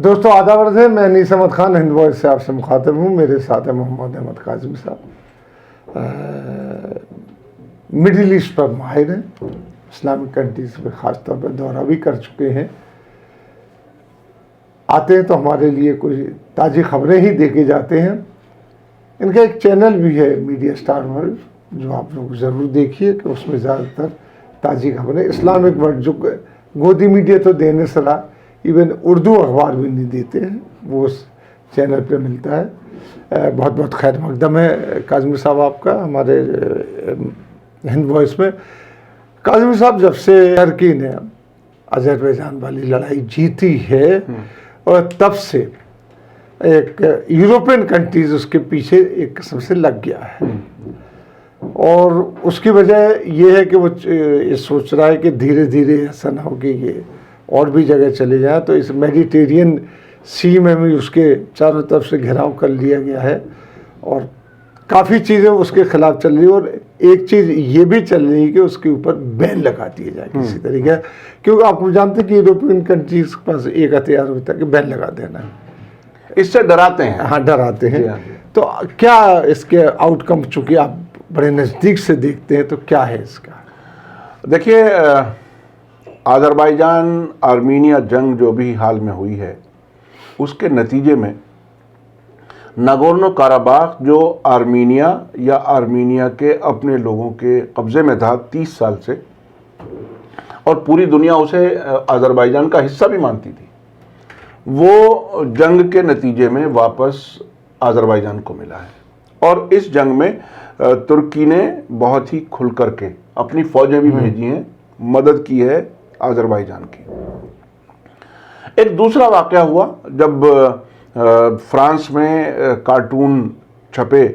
दोस्तों आदाब है, मैं नीस अहमद खान हिंद वॉइस से आपसे मुखातिब हूँ। मेरे साथ है मोहम्मद अहमद काजिम साहब, मिडिल ईस्ट पर माहिर हैं, इस्लामिक कंट्रीज पर ख़ास तौर पर दौरा भी कर चुके हैं। आते हैं तो हमारे लिए कुछ ताज़ी खबरें ही दे के जाते हैं। इनका एक चैनल भी है मीडिया स्टार वर्ल्ड, जो आप लोग ज़रूर देखिए कि उसमें ज़्यादातर ताज़ी खबरें इस्लामिक वर्ल्ड, जो गोदी मीडिया तो देने सलाह इवन उर्दू अखबार भी नहीं देते हैं, वो उस चैनल पे मिलता है। बहुत बहुत खैर मकदम है काज़मी साहब आपका हमारे हिंद वॉइस में। काज़मी साहब, जब से टर्की ने अज़रबैजान वाली लड़ाई जीती है और तब से एक यूरोपियन कंट्रीज़ उसके पीछे एक किस्म से लग गया है, और उसकी वजह यह है कि वो ये सोच रहा है कि धीरे धीरे ऐसा ना हो कि ये और भी जगह चले जाए। तो इस मेडिटेरियन सी में भी उसके चारों तरफ से घेराव कर लिया गया है और काफ़ी चीज़ें उसके ख़िलाफ़ चल रही है। और एक चीज़ ये भी चल रही है कि उसके ऊपर बैन लगा दिया जाए किसी तरीके, क्योंकि आप जानते हैं कि यूरोपियन कंट्रीज़ के पास एक हथियार होता है कि बैन लगा देना है। इससे डराते हैं। हाँ, डराते हैं। तो क्या इसके आउटकम, चूँकि आप बड़े नज़दीक से देखते हैं, तो क्या है इसका? देखिए, अज़रबैजान आर्मीनिया जंग जो भी हाल में हुई है, उसके नतीजे में नागोर्नो काराबाख, जो आर्मीनिया या आर्मीनिया के अपने लोगों के कब्ज़े में था 30 साल से, और पूरी दुनिया उसे अज़रबैजान का हिस्सा भी मानती थी, वो जंग के नतीजे में वापस अज़रबैजान को मिला है। और इस जंग में तुर्की ने बहुत ही खुल करके अपनी फ़ौजें भी भेजी हैं, मदद की है अज़रबैजान की। एक दूसरा वाक़या हुआ जब फ्रांस में कार्टून छपे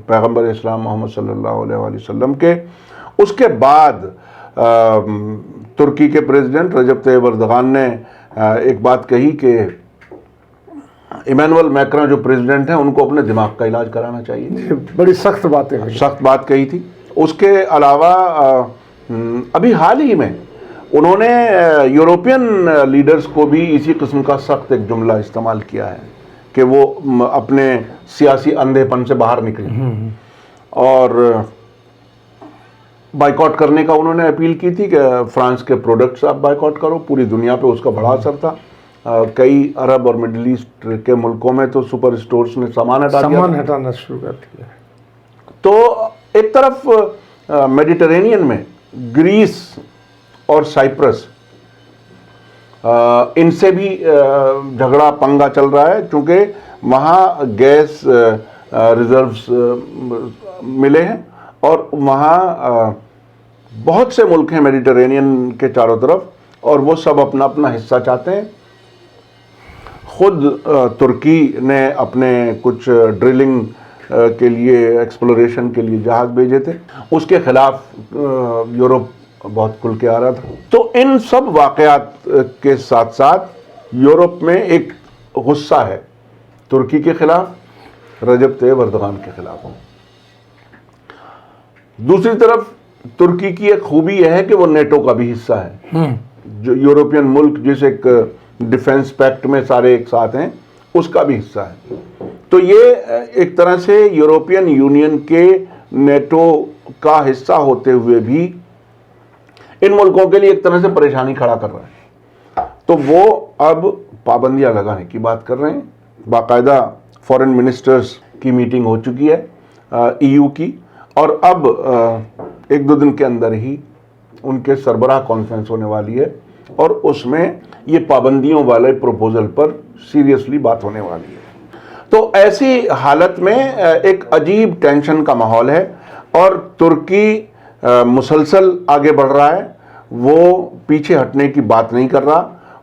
पैगंबर इस्लाम मोहम्मद सल्लल्लाहु अलैहि वसल्लम के। उसके बाद तुर्की के प्रेसिडेंट रजब तैयब एर्दोगान ने एक बात कही कि इमैनुअल मैक्रों जो प्रेसिडेंट हैं, उनको अपने दिमाग का इलाज कराना चाहिए। बड़ी सख्त बात कही थी। उसके अलावा अभी हाल ही में उन्होंने यूरोपियन लीडर्स को भी इसी किस्म का सख्त एक जुमला इस्तेमाल किया है कि वो अपने सियासी अंधेपन से बाहर निकलें, और बाइकआउट करने का उन्होंने अपील की थी कि फ्रांस के प्रोडक्ट्स आप बाइकआउट करो। पूरी दुनिया पे उसका बड़ा असर था। कई अरब और मिडिल ईस्ट के मुल्कों में तो सुपर स्टोर्स ने सामान हटाना शुरू कर दिया। तो एक तरफ मेडिटेरेनियन में ग्रीस और साइप्रस, इनसे भी झगड़ा पंगा चल रहा है, क्योंकि वहाँ गैस रिजर्व्स मिले हैं, और वहाँ बहुत से मुल्क हैं मेडिटेरेनियन के चारों तरफ, और वो सब अपना अपना हिस्सा चाहते हैं। खुद तुर्की ने अपने कुछ ड्रिलिंग के लिए, एक्सप्लोरेशन के लिए जहाज़ भेजे थे, उसके खिलाफ यूरोप बहुत खुल के आ रहा था। तो इन सब वाक़यात के साथ साथ यूरोप में एक गुस्सा है तुर्की के खिलाफ, रजब तैयब एर्दोगान के खिलाफ। दूसरी तरफ तुर्की की एक खूबी यह है कि वो नेटो का भी हिस्सा है। जो यूरोपियन मुल्क जिस एक डिफेंस पैक्ट में सारे एक साथ हैं, उसका भी हिस्सा है। तो ये एक तरह से यूरोपियन यूनियन के नेटो का हिस्सा होते हुए भी इन मुल्कों के लिए एक तरह से परेशानी खड़ा कर रहा है। तो वो अब पाबंदियां लगाने की बात कर रहे हैं। बाकायदा फॉरेन मिनिस्टर्स की मीटिंग हो चुकी है EU की, और अब 1-2 दिन के अंदर ही उनके सरबराह कॉन्फ्रेंस होने वाली है, और उसमें ये पाबंदियों वाले प्रपोजल पर सीरियसली बात होने वाली है। तो ऐसी हालत में एक अजीब टेंशन का माहौल है, और तुर्की मुसलसल आगे बढ़ रहा है। वो पीछे हटने की बात नहीं कर रहा।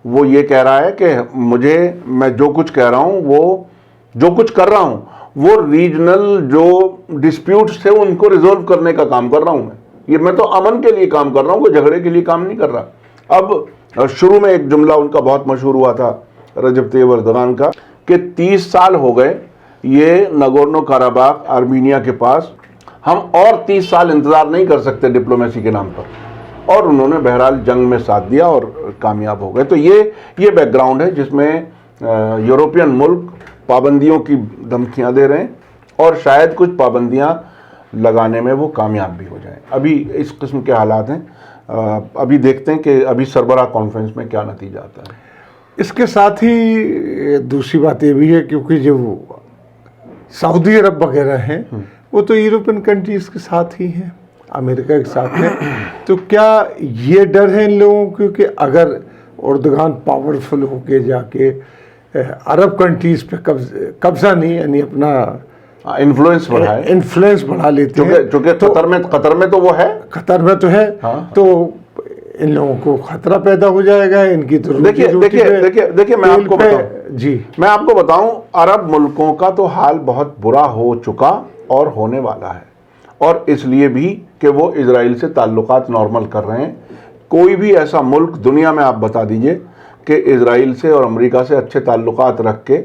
वो ये कह रहा है कि मैं जो कुछ कह रहा हूँ, वो जो कुछ कर रहा हूँ, वो रीजनल जो डिस्प्यूट्स थे उनको रिजोल्व करने का काम कर रहा हूँ। मैं तो अमन के लिए काम कर रहा हूँ, कोई झगड़े के लिए काम नहीं कर रहा। अब शुरू में एक जुमला उनका बहुत मशहूर हुआ था रजब तैयब एर्दोगान का कि 30 साल हो गए ये नागोर्नो काराबाख आर्मीनिया के पास, हम और 30 साल इंतजार नहीं कर सकते डिप्लोमेसी के नाम पर। और उन्होंने बहरहाल जंग में साथ दिया और कामयाब हो गए। तो ये बैकग्राउंड है जिसमें यूरोपियन मुल्क पाबंदियों की धमकियां दे रहे हैं और शायद कुछ पाबंदियां लगाने में वो कामयाब भी हो जाएं। अभी इस किस्म के हालात हैं। अभी देखते हैं कि अभी सरबराह कॉन्फ्रेंस में क्या नतीजा आता है। इसके साथ ही दूसरी बात ये भी है, क्योंकि जो सऊदी अरब वगैरह हैं वो तो यूरोपियन कंट्रीज़ के साथ ही हैं, अमेरिका के साथ हैं। तो क्या ये डर है इन लोगों को कि अगर एर्दोगान पावरफुल होके जाके अरब कंट्रीज़ पे कब्जा नहीं, यानी अपना इन्फ्लुएंस बढ़ा लेते हैं, चूंकि कतर में तो वो है, खतर में तो है, तो इन लोगों को खतरा पैदा हो जाएगा इनकी। तो देखिए मैं आपको बताऊं अरब मुल्कों का तो हाल बहुत बुरा हो चुका और होने वाला है, और इसलिए भी कि वो इजराइल से ताल्लुकात नॉर्मल कर रहे हैं। कोई भी ऐसा मुल्क दुनिया में आप बता दीजिए कि इजराइल से और अमेरिका से अच्छे ताल्लुकात रख के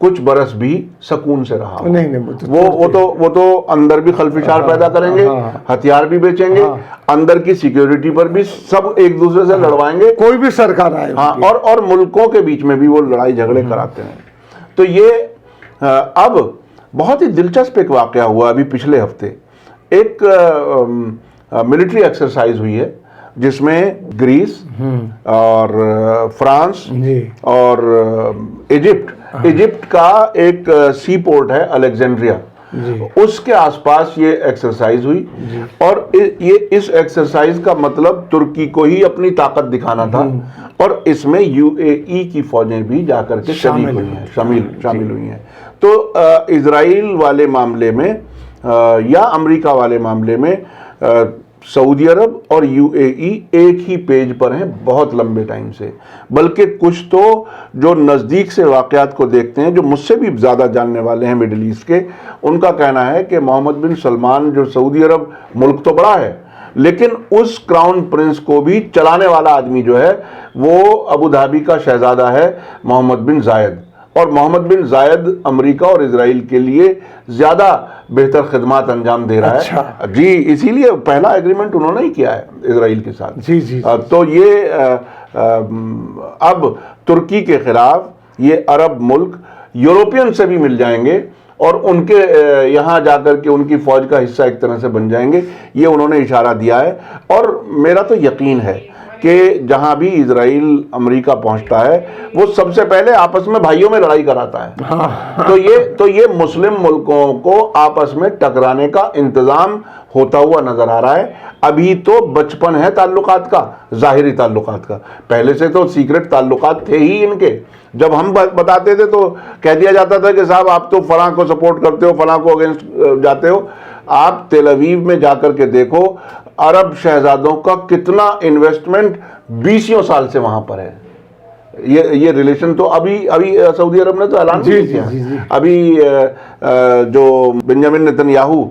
कुछ बरस भी सुकून से रहा। नहीं, वो तो अंदर भी खलफिशार पैदा करेंगे, हथियार भी बेचेंगे, अंदर की सिक्योरिटी पर भी सब एक दूसरे से लड़वाएंगे, कोई भी सरकार आए। और मुल्कों के बीच में भी वो लड़ाई झगड़े कराते हैं। तो ये अब बहुत ही दिलचस्प एक वाकया हुआ अभी पिछले हफ्ते। एक मिलिट्री एक्सरसाइज हुई है जिसमें ग्रीस और फ्रांस और इजिप्ट का एक सी पोर्ट है अलेक्जेंड्रिया, उसके आसपास ये एक्सरसाइज हुई। और ये इस एक्सरसाइज का मतलब तुर्की को ही अपनी ताकत दिखाना था, और इसमें यूएई की फौजें भी जाकर के शामिल हुई हैं। तो इजराइल वाले मामले में या अमेरिका वाले मामले में सऊदी अरब और यूएई एक ही पेज पर हैं बहुत लंबे टाइम से। बल्कि कुछ तो जो नज़दीक से वाक़यात को देखते हैं, जो मुझसे भी ज़्यादा जानने वाले हैं मिडिल ईस्ट के, उनका कहना है कि मोहम्मद बिन सलमान, जो सऊदी अरब मुल्क तो बड़ा है लेकिन उस क्राउन प्रिंस को भी चलाने वाला आदमी जो है वो अबू धाबी का शहजादा है मोहम्मद बिन जायद। और मोहम्मद बिन जायद अमेरिका और इजराइल के लिए ज़्यादा बेहतर खिदमत अंजाम दे रहा है। जी, इसीलिए पहला एग्रीमेंट उन्होंने ही किया है इजराइल के साथ। जी। तो ये अब तुर्की के खिलाफ ये अरब मुल्क यूरोपियन से भी मिल जाएंगे और उनके यहाँ जाकर के उनकी फौज का हिस्सा एक तरह से बन जाएंगे, ये उन्होंने इशारा दिया है। और मेरा तो यकीन है कि जहां भी इजराइल अमेरिका पहुंचता है वो सबसे पहले आपस में भाइयों में लड़ाई कराता है। तो ये मुस्लिम मुल्कों को आपस में टकराने का इंतजाम होता हुआ नजर आ रहा है। अभी तो बचपन है ताल्लुकात का, जाहिरी ताल्लुकात का, पहले से तो सीक्रेट ताल्लुकात थे ही इनके। जब हम बताते थे तो कह दिया जाता था कि साहब आप तो फलां को सपोर्ट करते हो, फलां को अगेंस्ट जाते हो। आप तेल अवीव में जाकर के देखो, अरब शहजादों का कितना इन्वेस्टमेंट 20 साल से वहां पर है। ये रिलेशन तो अभी सऊदी अरब ने तो ऐलान किया। अभी जो बेंजामिन नेतन्याहू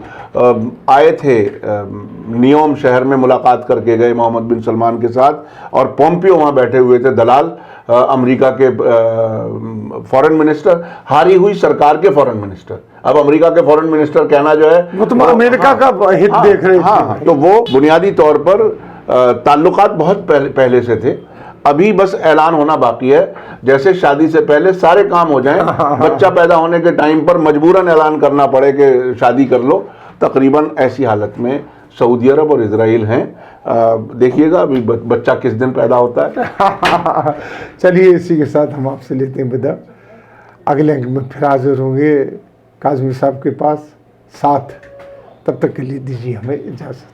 आए थे, नियोम शहर में मुलाकात करके गए मोहम्मद बिन सलमान के साथ, और पोम्पियो वहां बैठे हुए थे, दलाल अमेरिका के फॉरेन मिनिस्टर, हारी हुई सरकार के फॉरेन मिनिस्टर। अब अमेरिका के फॉरेन मिनिस्टर कहना जो है वो तो अमेरिका का हित देख रहे थे। तो वो बुनियादी तौर पर ताल्लुकात बहुत पहले से थे, अभी बस ऐलान होना बाकी है। जैसे शादी से पहले सारे काम हो जाएं, बच्चा पैदा होने के टाइम पर मजबूरन ऐलान करना पड़े कि शादी कर लो, तकरीबन ऐसी हालत में सऊदी अरब और इजराइल हैं। देखिएगा अभी बच्चा किस दिन पैदा होता है। चलिए, इसी के साथ हम आपसे लेते हैं विदा। अगले अंक में फिर हाजिर होंगे काज़मी साहब के पास साथ। तब तक के लिए दीजिए हमें इजाज़त।